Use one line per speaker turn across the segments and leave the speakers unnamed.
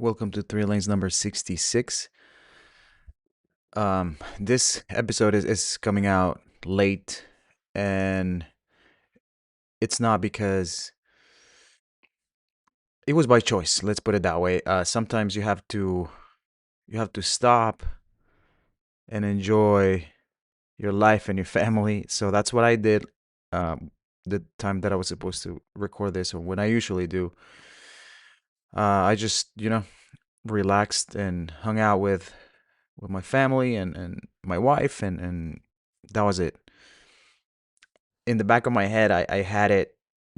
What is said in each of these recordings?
Welcome to Three Lanes number 66. This episode is coming out late, and it's not because it was by choice. Let's put it that way. Sometimes you have to stop and enjoy your life and your family. So that's what I did. The time that I was supposed to record this, or when I usually do, I just relaxed and hung out with my family and my wife, and that was it. In the back of my head, I had it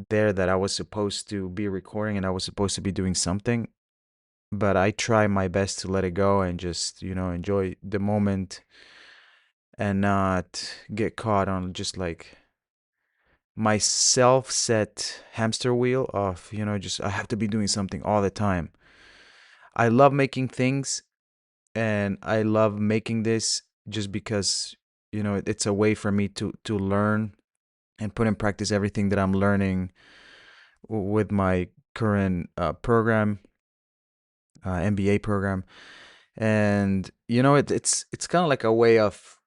there that I was supposed to be recording and I was supposed to be doing something, but I try my best to let it go and just, enjoy the moment and not get caught on just like my self-set hamster wheel of, just I have to be doing something all the time. I love making things and I love making this just because, it's a way for me to learn and put in practice everything that I'm learning with my current program, MBA program, and it's kind of like a way of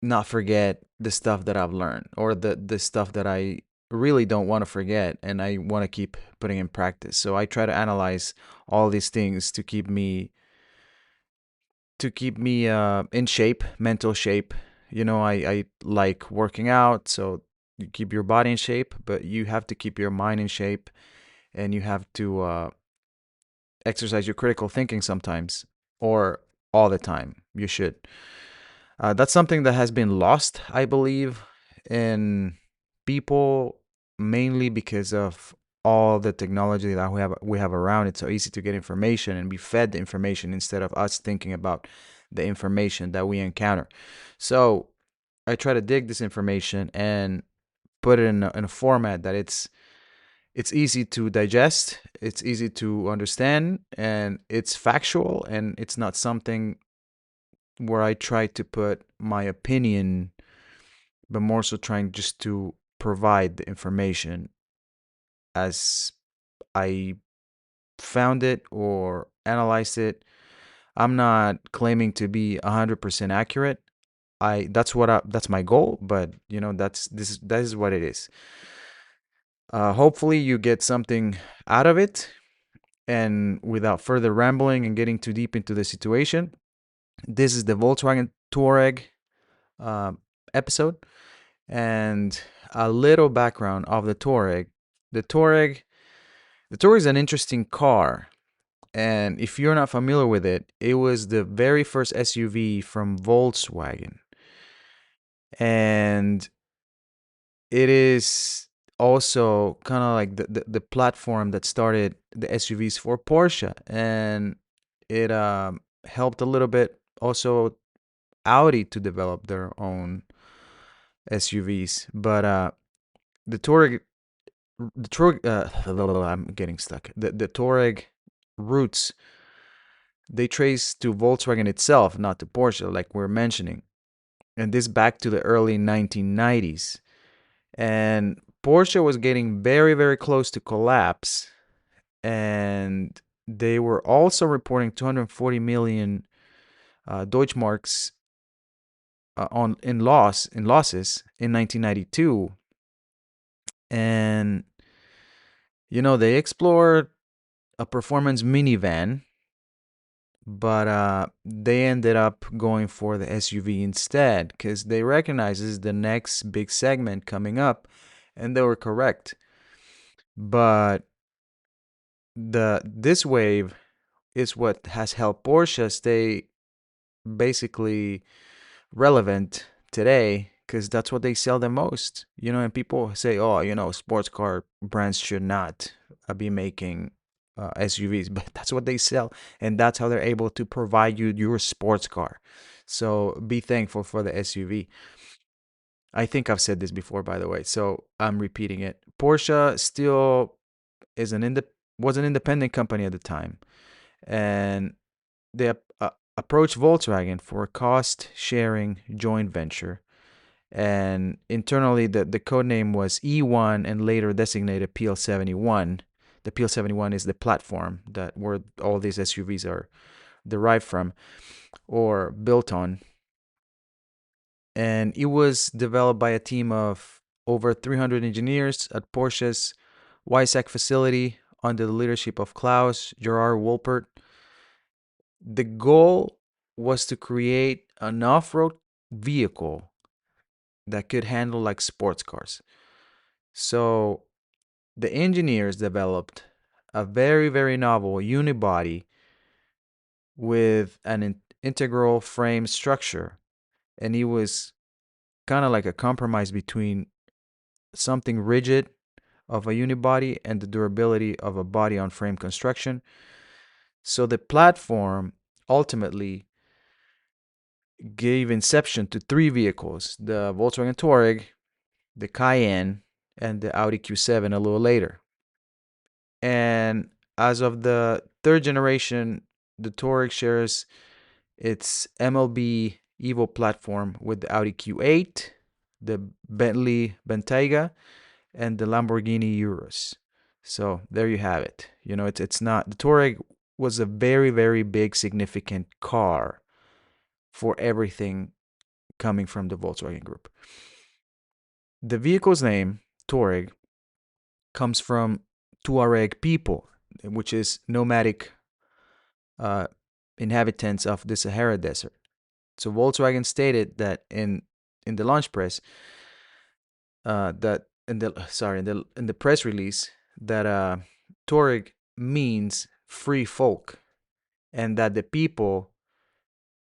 not forget the stuff that I've learned or the stuff that I really don't want to forget and I want to keep putting in practice. So I try to analyze all these things to keep me in shape, mental shape. I like working out, so you keep your body in shape, but you have to keep your mind in shape and you have to exercise your critical thinking sometimes or all the time. You should. That's something that has been lost, I believe, in people mainly because of all the technology that we have around. It's so easy to get information and be fed the information instead of us thinking about the information that we encounter. So I try to dig this information and put it in a format that it's easy to digest, it's easy to understand, and it's factual, and it's not something where I try to put my opinion, but more so trying just to provide the information as I found it or analyzed it. I'm not claiming to be 100% accurate. That's my goal, but that is what it is. Hopefully you get something out of it. And without further rambling and getting too deep into the situation, this is the Volkswagen Touareg uh, episode and a little background of the Touareg. The Touareg, the Touareg is an interesting car, and if you're not familiar with it, it was the very first SUV from Volkswagen, and it is also kind of like the platform that started the SUVs for Porsche, and it helped a little bit also Audi to develop their own SUVs. But the Touareg, I'm getting stuck. The Touareg roots, they trace to Volkswagen itself, not to Porsche, like we're mentioning, and this back to the early 1990s. And Porsche was getting very, very close to collapse, and they were also reporting 240 million Deutschmarks on in losses in 1992. And they explored a performance minivan, but they ended up going for the SUV instead because they recognized this is the next big segment coming up, and they were correct. But this wave is what has helped Porsche stay basically relevant today because that's what they sell the most. And people say, oh, sports car brands should not be making SUVs, but that's what they sell, and that's how they're able to provide you your sports car. So be thankful for the SUV. I think I've said this before, by the way, so I'm repeating it. Porsche still is was an independent company at the time, and they approached Volkswagen for a cost-sharing joint venture. And internally, the code name was E1 and later designated PL71 The PL71 is the platform that where all these SUVs are derived from or built on. And it was developed by a team of over 300 engineers at Porsche's Weissach facility under the leadership of Klaus Gerard Wolpert. The goal was to create an off-road vehicle that could handle like sports cars. So the engineers developed a very, very novel unibody with an integral frame structure. And it was kind of like a compromise between something rigid of a unibody and the durability of a body on frame construction. So the platform ultimately gave inception to three vehicles: the Volkswagen Touareg, the Cayenne, and the Audi Q7 a little later. And as of the third generation, the Touareg shares its MLB Evo platform with the Audi Q8, the Bentley Bentayga, and the Lamborghini Urus. So there you have it. You know, it's not the Touareg was a very, very big, significant car for everything coming from the Volkswagen Group. The vehicle's name, Touareg, comes from Tuareg people, which is nomadic uh, inhabitants of the Sahara Desert. So Volkswagen stated that in the launch press, that in the press release, that Touareg means free folk, and that the people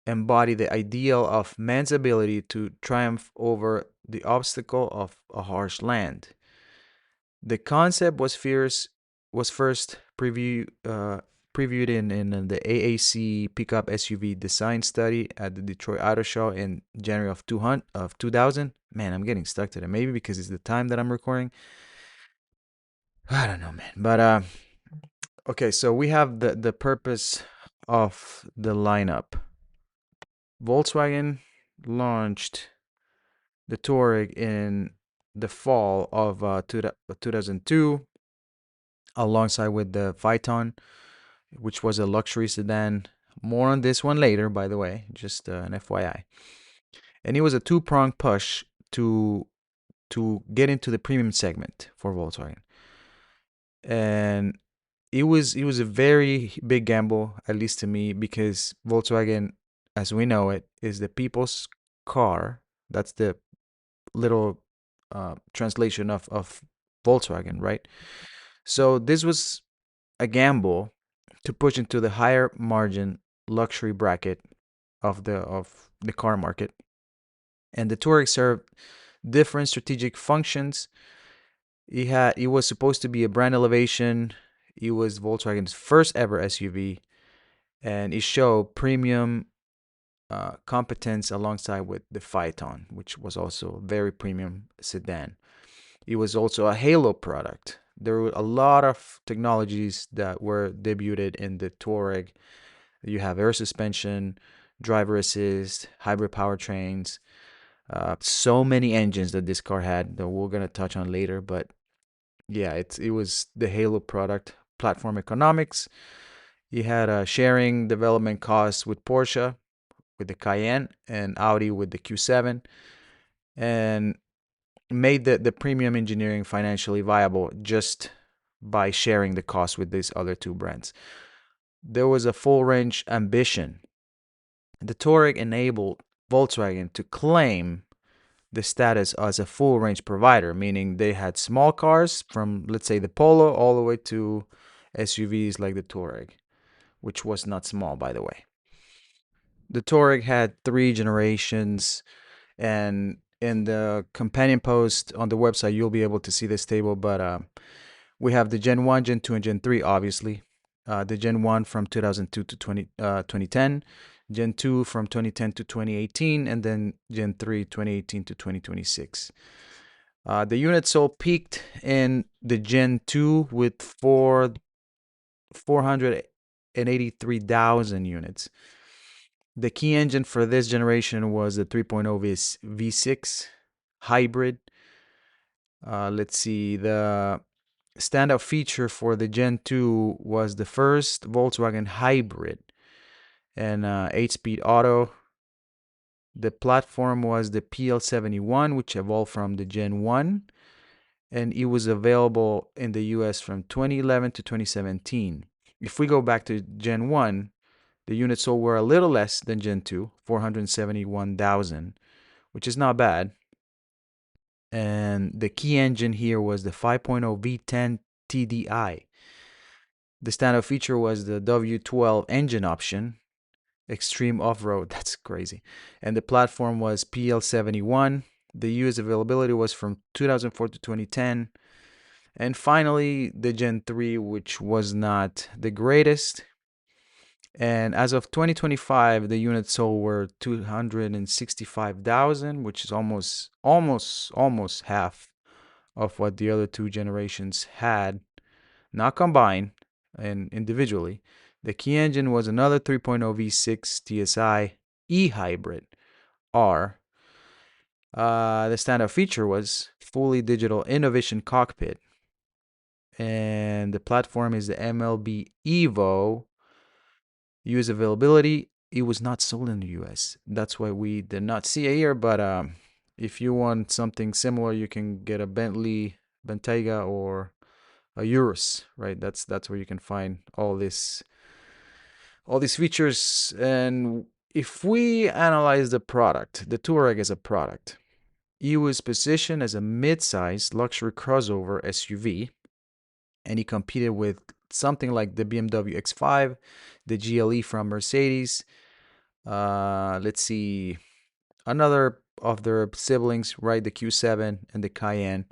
embody the ideal of man's ability to triumph over the obstacle of a harsh land. The concept was first previewed in the AAC pickup SUV design study at the Detroit Auto Show in January of 2000. Man, I'm getting stuck to that. Maybe because it's the time that I'm recording. I don't know, man. But okay, so we have the purpose of the lineup. Volkswagen launched the Touareg in the fall of 2002 alongside with the Phaeton, which was a luxury sedan. More on this one later, by the way, just an FYI. And it was a two-pronged push to get into the premium segment for Volkswagen. And it was a very big gamble, at least to me, because Volkswagen, as we know it, is the people's car. That's the little translation of Volkswagen, right? So this was a gamble to push into the higher margin luxury bracket of the car market. And the Touareg served different strategic functions. It was supposed to be a brand elevation. It was Volkswagen's first ever SUV, and it showed premium competence alongside with the Phaeton, which was also a very premium sedan. It was also a halo product. There were a lot of technologies that were debuted in the Touareg. You have air suspension, driver assist, hybrid powertrains, so many engines that this car had that we're gonna touch on later. But yeah, it was the halo product. Platform economics. You had a sharing development costs with Porsche, with the Cayenne, and Audi with the Q7, and made the premium engineering financially viable just by sharing the cost with these other two brands. There was a full range ambition. The Touareg enabled Volkswagen to claim the status as a full range provider, meaning they had small cars from, let's say, the Polo all the way to SUVs like the Touareg, which was not small, by the way. The Touareg had three generations, and in the companion post on the website, you'll be able to see this table. But we have the Gen 1, Gen 2, and Gen 3, obviously. The Gen 1 from 2002 to 2010, Gen 2 from 2010 to 2018, and then Gen 3 2018 to 2026. The units sold peaked in the Gen 2 with 483,000 units. The key engine for this generation was the 3.0 V6 hybrid. Let's see, the Standout feature for the Gen 2 was the first Volkswagen hybrid and 8-speed auto. The platform was the PL71, which evolved from the Gen 1, and it was available in the US from 2011 to 2017. If we go back to Gen 1, the units sold were a little less than Gen 2, 471,000, which is not bad. And the key engine here was the 5.0 V10 TDI. The standout feature was the W12 engine option, extreme off-road. That's crazy. And the platform was PL71. The US availability was from 2004 to 2010. And finally, the Gen 3, which was not the greatest. And as of 2025, the units sold were 265,000, which is almost half of what the other two generations had, not combined and individually. The key engine was another 3.0 V6 TSI e-hybrid R. The standout feature was fully digital Innovation cockpit, and the platform is the MLB Evo. US availability, it was not sold in the US. That's why we did not see it here. But if you want something similar, you can get a Bentley Bentayga or a Urus, right? That's where you can find all these features. And if we analyze the product, the Touareg as a product, it was positioned as a mid-sized luxury crossover SUV, and he competed with something like the BMW X5, the GLE from Mercedes. Let's see, another of their siblings, right? The Q7 and the Cayenne.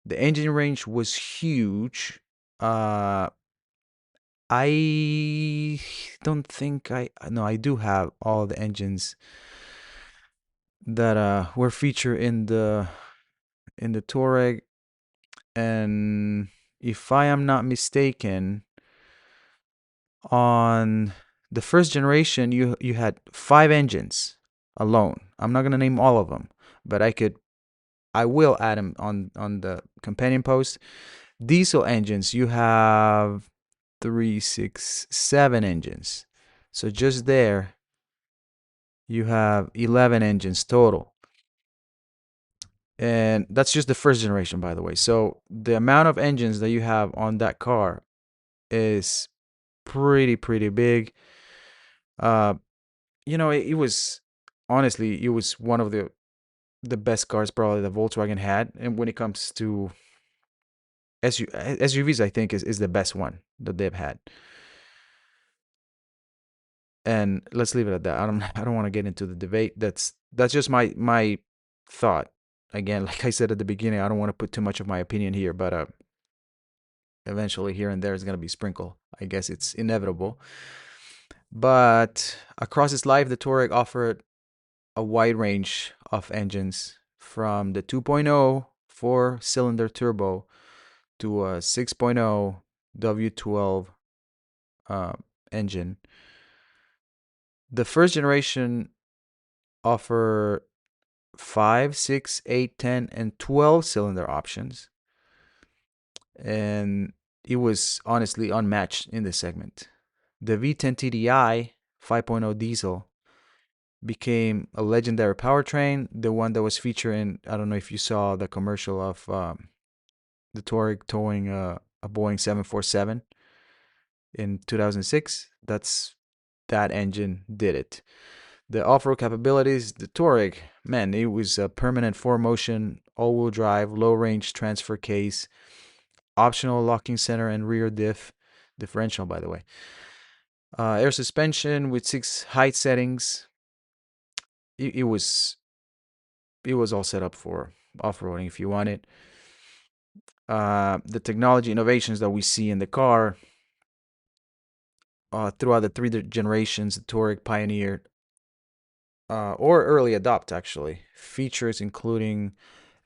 The engine range was huge. I don't think no, I do have all the engines that were featured in the Touareg, and if I am not mistaken, on the first generation you had 5 engines alone. I'm not gonna name all of them, but I will add them on the companion post. Diesel engines, you have 3, 6, 7 engines. So just there, you have 11 engines total. And that's just the first generation, by the way. So the amount of engines that you have on that car is pretty big. Uh, it was honestly, it was one of the best cars probably that Volkswagen had. And when it comes to SUVs, I think is the best one that they've had. And let's leave it at that. I don't want to get into the debate. That's just my thought. Again, like I said at the beginning, I don't want to put too much of my opinion here, but eventually here and there is gonna be sprinkle. I guess it's inevitable. But across its life, the Touareg offered a wide range of engines, from the 2.0 4-cylinder turbo to a 6.0 W12 engine. The first generation offer 5, 6, 8, 10, and 12-cylinder options, and it was honestly unmatched in this segment. The V10 TDI 5.0 diesel became a legendary powertrain, the one that was featured in, I don't know if you saw the commercial of the Touareg towing a Boeing 747 in 2006. That engine did it. The off-road capabilities, the Touareg, man, it was a permanent 4-motion, all-wheel drive, low-range transfer case, optional locking center and rear differential, by the way. Air suspension with 6 height settings. It was all set up for off-roading if you want it. The technology innovations that we see in the car throughout the 3 generations, the Touareg pioneered or early adopt actually features including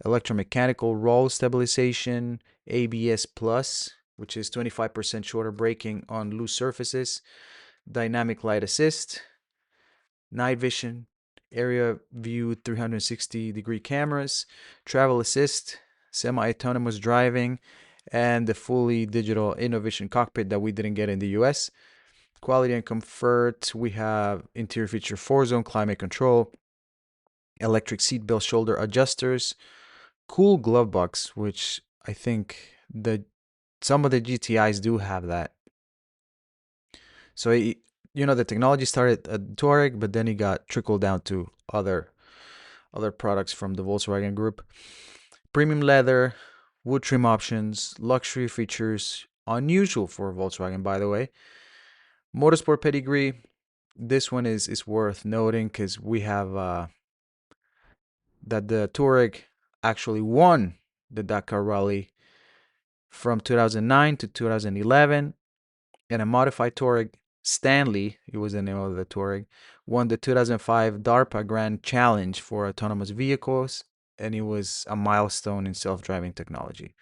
electromechanical roll stabilization, ABS Plus, which is 25% shorter braking on loose surfaces, dynamic light assist, night vision, area view 360-degree cameras, travel assist, semi-autonomous driving, and the fully digital Innovation cockpit that we didn't get in the US. Quality and comfort, we have interior feature 4-zone climate control, electric seat belt shoulder adjusters, cool glove box, which I think some of the GTIs do have that. So the technology started at Touareg, but then it got trickled down to other products from the Volkswagen group. Premium leather, wood trim options, luxury features, unusual for Volkswagen, by the way. Motorsport pedigree. This one is worth noting because we have that the Touareg actually won the Dakar Rally from 2009 to 2011, and a modified Touareg Stanley, it was the name of the Touareg, won the 2005 DARPA Grand Challenge for autonomous vehicles, and it was a milestone in self-driving technology.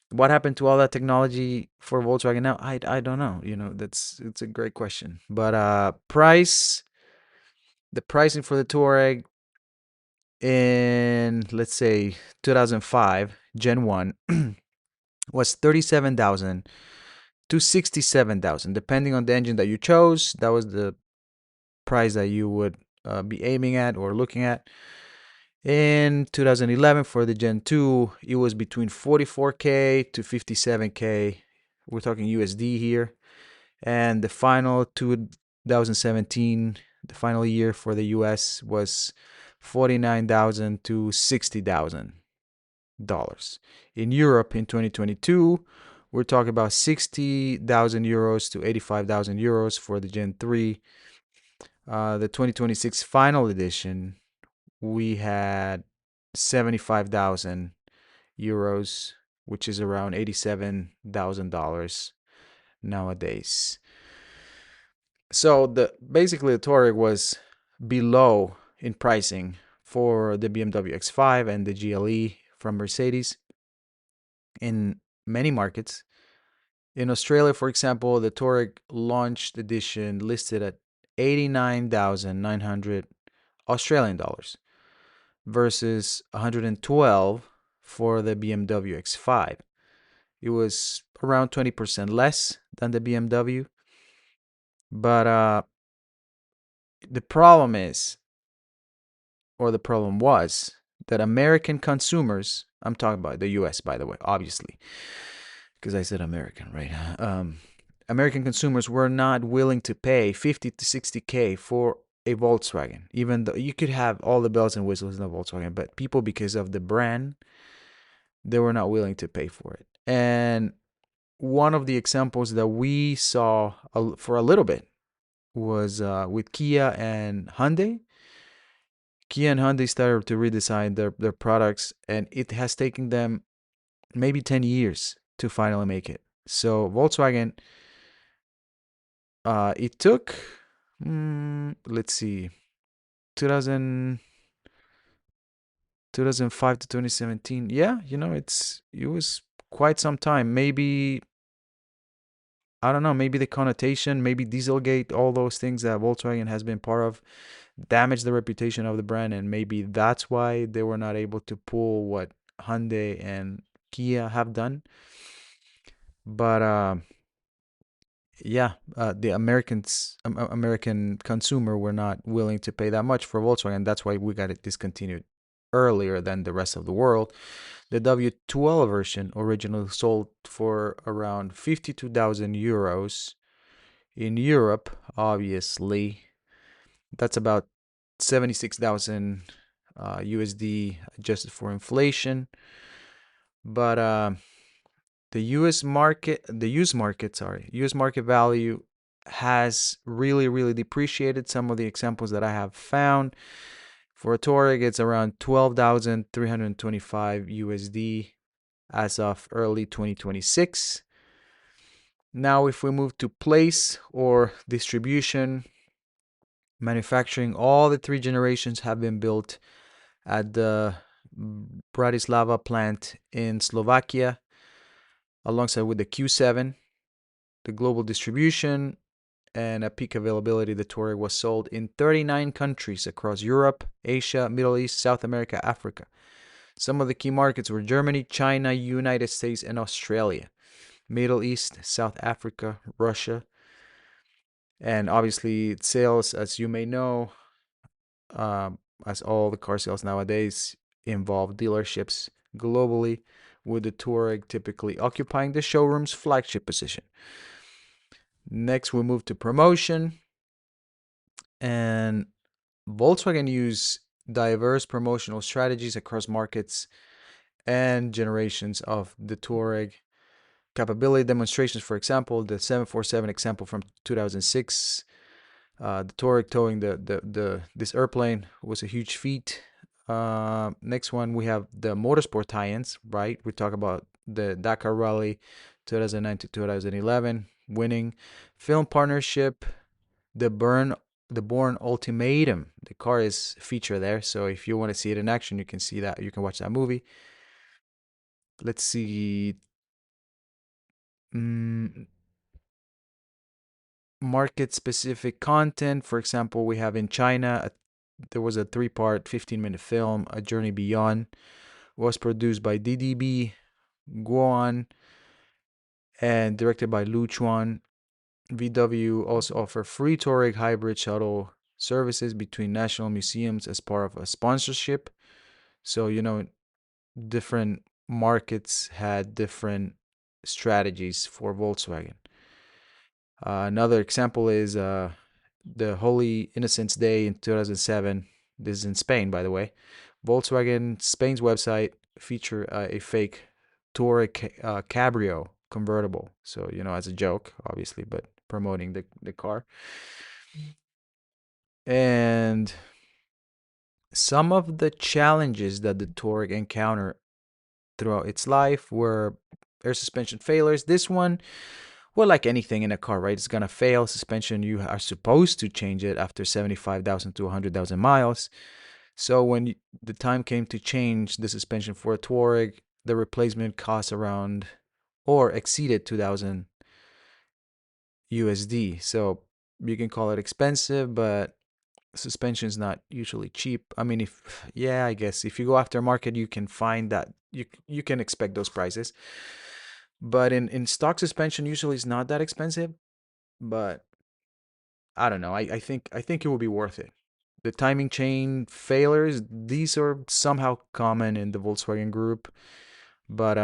What happened to all that technology for Volkswagen now? I don't know. It's a great question. But the pricing for the Touareg in, let's say, 2005 Gen 1 was 37,000 to 67,000, depending on the engine that you chose. That was the price that you would be aiming at or looking at. In 2011, for the Gen 2, it was between 44K to 57K. We're talking USD here. And the final 2017, the final year for the US, was 49,000 to $60,000. In Europe in 2022, we're talking about 60,000 euros to 85,000 euros for the Gen 3. The 2026 final edition, we had 75,000 euros, which is around $87,000 nowadays. So basically the Touareg was below in pricing for the BMW X5 and the GLE from Mercedes in many markets. In Australia, for example, the Touareg launched edition listed at 89,900 Australian dollars versus 112 for the BMW X5. It was around 20% less than the BMW. But the problem was that American consumers, I'm talking about the US, by the way, obviously, because I said American, right? American consumers were not willing to pay 50 to 60K for a Volkswagen, even though you could have all the bells and whistles in a Volkswagen, but people, because of the brand, they were not willing to pay for it. And one of the examples that we saw for a little bit was with Kia and Hyundai. Kia and Hyundai started to redesign their products, and it has taken them maybe 10 years to finally make it. So Volkswagen, it took, let's see, 2000, 2005 to 2017. Yeah, it was quite some time. Maybe, I don't know, maybe the connotation, maybe Dieselgate, all those things that Volkswagen has been part of damaged the reputation of the brand, and maybe that's why they were not able to pull what Hyundai and Kia have done. But yeah, the American consumer were not willing to pay that much for Volkswagen. That's why we got it discontinued earlier than the rest of the world. The W12 version originally sold for around 52,000 euros in Europe, obviously. That's about 76,000 USD adjusted for inflation. But the US market value has really, really depreciated. Some of the examples that I have found for a Touareg, it's around 12,325 USD as of early 2026. Now, if we move to place or distribution, manufacturing, all the three generations have been built at the Bratislava plant in Slovakia, alongside with the Q7. The global distribution and a peak availability, the Touareg was sold in 39 countries across Europe, Asia, Middle East, South America, Africa. Some of the key markets were Germany, China, United States, and Australia. Middle East, South Africa, Russia, and obviously sales, as you may know, um, as all the car sales nowadays involve dealerships globally, with the Touareg typically occupying the showroom's flagship position. Next, we move to promotion, and Volkswagen use diverse promotional strategies across markets and generations of the Touareg. Capability demonstrations, for example, the 747 example from 2006, the Touareg towing the this airplane was a huge feat. Next one, we have the motorsport tie-ins, right? We talk about the Dakar Rally 2009 to 2011, winning film partnership, the Burn the Born Ultimatum. The car is featured there, so if you want to see it in action, you can see that. You can watch that movie. Let's see. Mm, Market specific content. For example, we have in China, there was a 3-part, 15-minute film, A Journey Beyond, was produced by DDB Guan and directed by Lu Chuan. VW also offer free Touareg hybrid shuttle services between national museums as part of a sponsorship. So, different markets had different strategies for Volkswagen. Another example is the Holy Innocents Day in 2007. This is in Spain, by the way. Volkswagen Spain's website featured a fake Touareg Cabrio convertible. So, as a joke, obviously, but promoting the car. And some of the challenges that the Touareg encountered throughout its life were air suspension failures. This one, well, like anything in a car, right? It's gonna fail. Suspension, you are supposed to change it after 75,000 to 100,000 miles. So when the time came to change the suspension for a Touareg, the replacement cost around or exceeded 2,000 USD. So you can call it expensive, but suspension is not usually cheap. I mean, I guess if you go after market, you can find that you can expect those prices. But in stock suspension, usually it's not that expensive. But I don't know. I think it will be worth it. The timing chain failures, these are somehow common in the Volkswagen group, but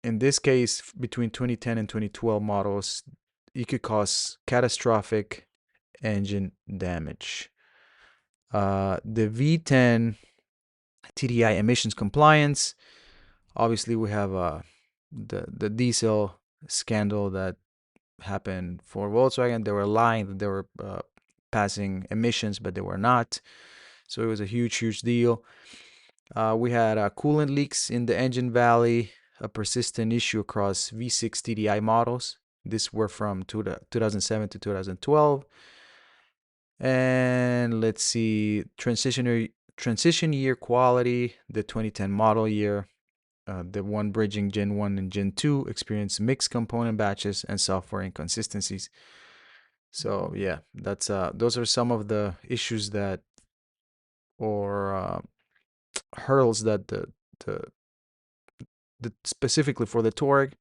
in this case, between 2010 and 2012 models, it could cause catastrophic engine damage. The V10 TDI emissions compliance. Obviously, we have the diesel scandal that happened for Volkswagen. They were lying that they were passing emissions, but they were not. So it was a huge deal. We had coolant leaks in the engine valley, a persistent issue across V6 TDI models. These were from 2007 to 2012. And let's see, transition year quality, the 2010 model year. The one bridging Gen 1 and Gen 2 experienced mixed component batches and software inconsistencies. So yeah, that's those are some of the issues that or hurdles that the, specifically for the Touareg.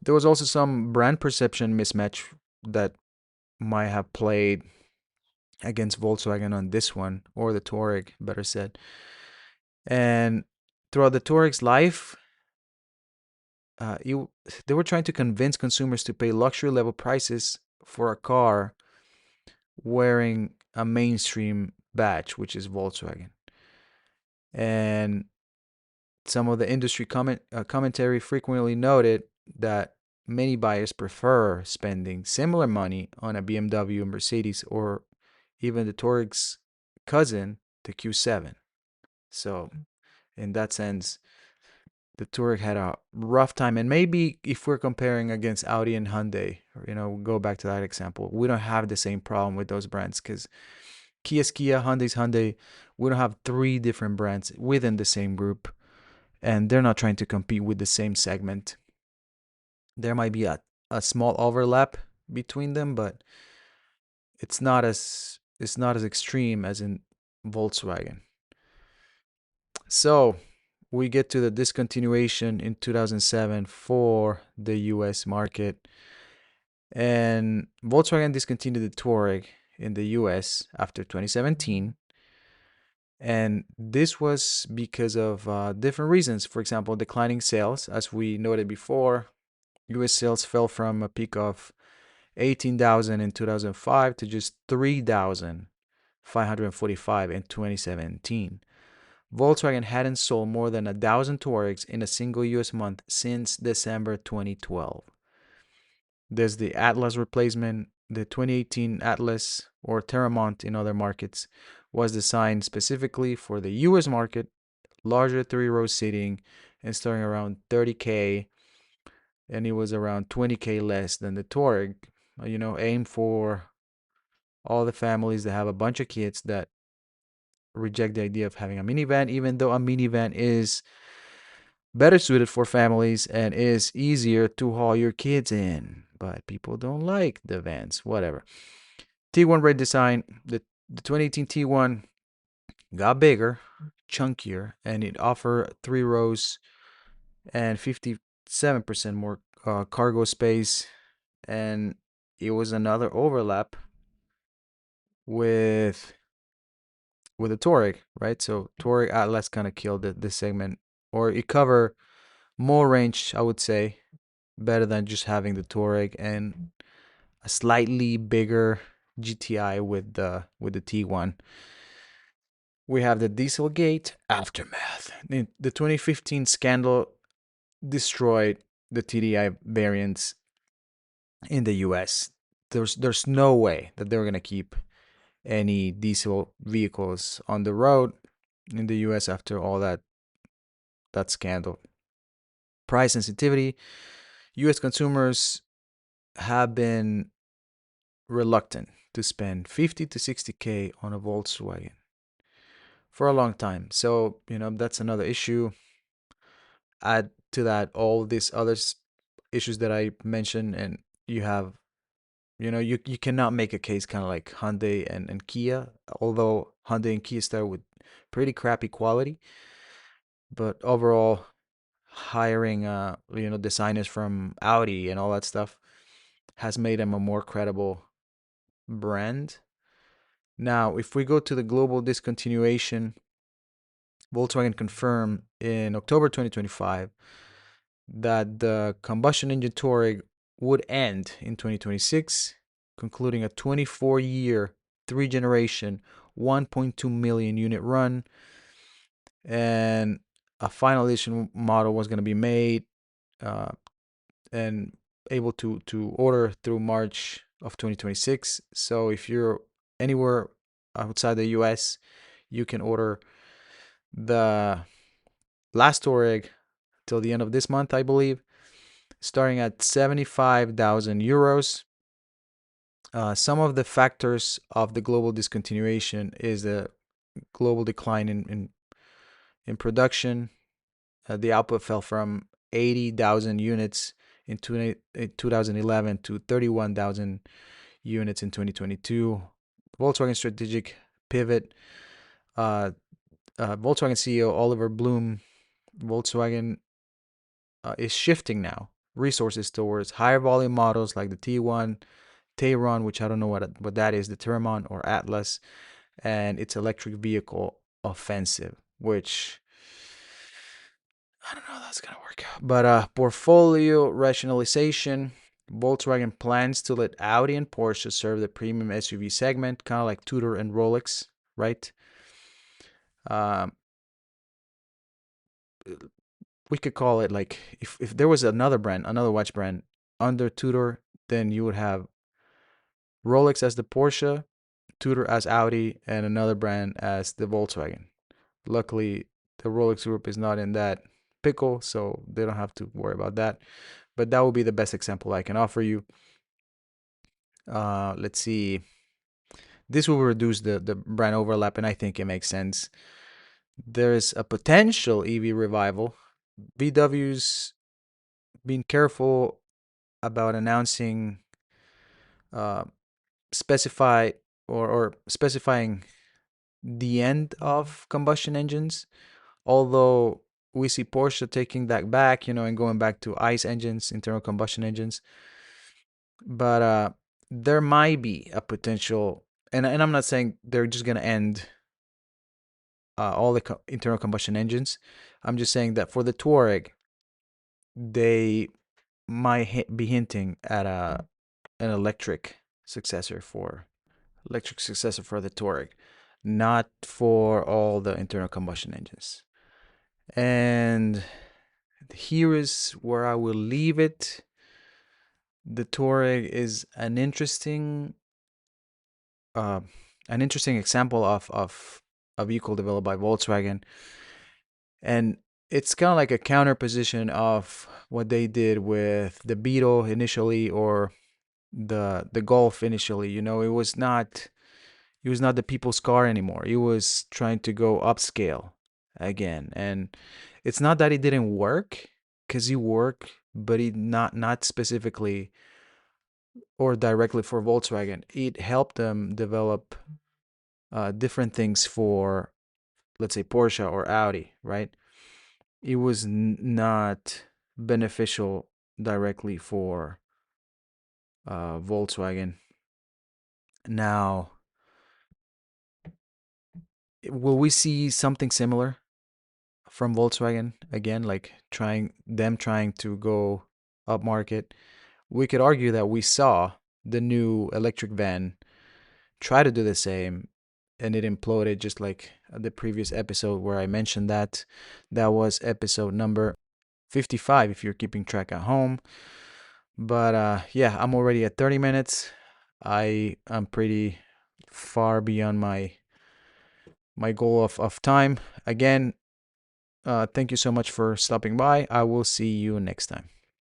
There was also some brand perception mismatch that might have played against Volkswagen on this one, or the Touareg, better said. And throughout the Touareg's life, they were trying to convince consumers to pay luxury level prices for a car wearing a mainstream badge, which is Volkswagen. And some of the industry commentary frequently noted that many buyers prefer spending similar money on a BMW, Mercedes, or even the Touareg's cousin, the Q7. So, in that sense, the Touareg had a rough time. And maybe if we're comparing against Audi and Hyundai, or, go back to that example, we don't have the same problem with those brands because Kia's Kia, Hyundai's Hyundai, we don't have 3 different brands within the same group, and they're not trying to compete with the same segment. There might be a small overlap between them, but it's not as extreme as in Volkswagen. So we get to the discontinuation in 2007 for the US market, and Volkswagen discontinued the Touareg in the US after 2017. And this was because of different reasons. For example, declining sales. As we noted before, US sales fell from a peak of 18,000 in 2005 to just 3,545 in 2017. Volkswagen hadn't sold more than 1,000 Touaregs in a single US month since December 2012. There's the Atlas replacement. The 2018 Atlas, or Terramont in other markets, was designed specifically for the US market, larger three-row seating, and starting around 30K, and it was around 20K less than the Touareg. Aim for all the families that have a bunch of kids that reject the idea of having a minivan, even though a minivan is better suited for families and is easier to haul your kids in. But people don't like the vans, whatever. T1 redesign. The 2018 T1 got bigger, chunkier, and it offered three rows and 57% more cargo space. And it was another overlap with the Touareg, right? So Touareg Atlas kind of killed this segment, or it covered more range, I would say, better than just having the Touareg, and a slightly bigger GTI with the T1. We have the Dieselgate aftermath. The 2015 scandal destroyed the TDI variants in the US. There's no way that they were gonna keep any diesel vehicles on the road in the US after all that scandal. Price sensitivity. US consumers have been reluctant to spend 50 to 60K on a Volkswagen for a long time. So, that's another issue. Add to that all these other issues that I mentioned, and you have, you cannot make a case kind of like Hyundai and Kia, although Hyundai and Kia start with pretty crappy quality. But overall, hiring, designers from Audi and all that stuff has made them a more credible brand. Now, if we go to the global discontinuation, Volkswagen confirmed in October 2025 that the combustion engine Touareg would end in 2026, concluding a 24-year, three-generation, 1.2 million unit run, and a final edition model was going to be made uh, and able to order through March of 2026. So if you're anywhere outside the US, you can order the last Touareg till the end of this month, I believe, starting at 75,000 euros. Some of the factors of the global discontinuation is the global decline in production. The output fell from 80,000 units in 2011 to 31,000 units in 2022. Volkswagen strategic pivot. Volkswagen CEO Oliver Bloom, Volkswagen is shifting now resources towards higher volume models like the T1, Tayron, which I don't know what that is, the Terramont or Atlas, and its electric vehicle offensive, which I don't know how that's gonna work out. But portfolio rationalization. Volkswagen plans to let Audi and Porsche serve the premium SUV segment, kind of like Tudor and Rolex, right? Um, we could call it like if there was another brand, another watch brand under Tudor, then you would have Rolex as the Porsche, Tudor as Audi, and another brand as the Volkswagen. Luckily, the Rolex group is not in that pickle, so they don't have to worry about that. But that would be the best example I can offer you. Let's see. This will reduce the brand overlap, and I think it makes sense. There's a potential EV revival. VW's been careful about announcing uh, specify or specifying the end of combustion engines. Although we see Porsche taking that back, and going back to ICE engines, internal combustion engines. But there might be a potential, and I'm not saying they're just gonna end all the internal combustion engines. I'm just saying that for the Touareg, they might be hinting at an electric successor for the Touareg, not for all the internal combustion engines. And here is where I will leave it. The Touareg is uh, an interesting example of a vehicle developed by Volkswagen, and it's kind of like a counter position of what they did with the Beetle initially, or the Golf initially. It was not the people's car anymore. It was trying to go upscale again, and it's not that it didn't work, because it worked, but it not specifically or directly for Volkswagen. It helped them develop different things for, let's say, Porsche or Audi, right? It was not beneficial directly for Volkswagen. Now, will we see something similar from Volkswagen again, like trying to go up market? We could argue that we saw the new electric van try to do the same, and it imploded, just like the previous episode where I mentioned that. That was episode number 55, if you're keeping track at home. But yeah, I'm already at 30 minutes. I'm pretty far beyond my goal of time. Again, thank you so much for stopping by. I will see you next time.